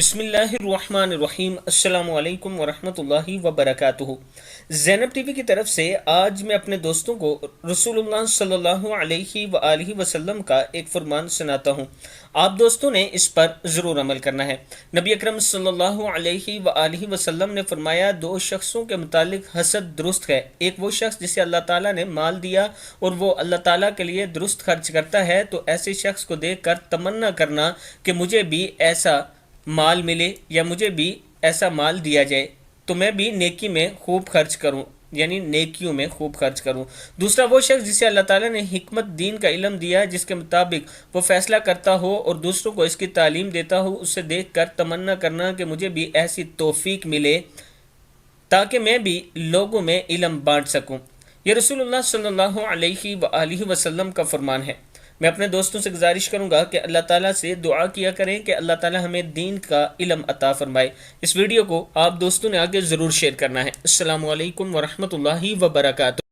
بسم اللہ الرحمن الرحیم۔ السلام علیکم ورحمۃ اللہ وبرکاتہ۔ زینب ٹی وی کی طرف سے آج میں اپنے دوستوں کو رسول اللہ صلی اللہ علیہ وآلہ وسلم کا ایک فرمان سناتا ہوں۔ آپ دوستوں نے اس پر ضرور عمل کرنا ہے۔ نبی اکرم صلی اللہ علیہ وآلہ وسلم نے فرمایا، دو شخصوں کے متعلق حسد درست ہے۔ ایک وہ شخص جسے اللہ تعالیٰ نے مال دیا اور وہ اللہ تعالیٰ کے لیے درست خرچ کرتا ہے، تو ایسے شخص کو دیکھ کر تمنا کرنا کہ مجھے بھی ایسا مال ملے یا مجھے بھی ایسا مال دیا جائے تو میں بھی نیکی میں خوب خرچ کروں، یعنی نیکیوں میں خوب خرچ کروں۔ دوسرا وہ شخص جسے اللہ تعالیٰ نے حکمت دین کا علم دیا، جس کے مطابق وہ فیصلہ کرتا ہو اور دوسروں کو اس کی تعلیم دیتا ہو، اسے دیکھ کر تمنا کرنا کہ مجھے بھی ایسی توفیق ملے تاکہ میں بھی لوگوں میں علم بانٹ سکوں۔ یہ رسول اللہ صلی اللہ علیہ وآلہ وسلم کا فرمان ہے۔ میں اپنے دوستوں سے گزارش کروں گا کہ اللہ تعالیٰ سے دعا کیا کریں کہ اللہ تعالیٰ ہمیں دین کا علم عطا فرمائے۔ اس ویڈیو کو آپ دوستوں نے آگے ضرور شیئر کرنا ہے۔ السلام علیکم ورحمۃ اللہ وبرکاتہ۔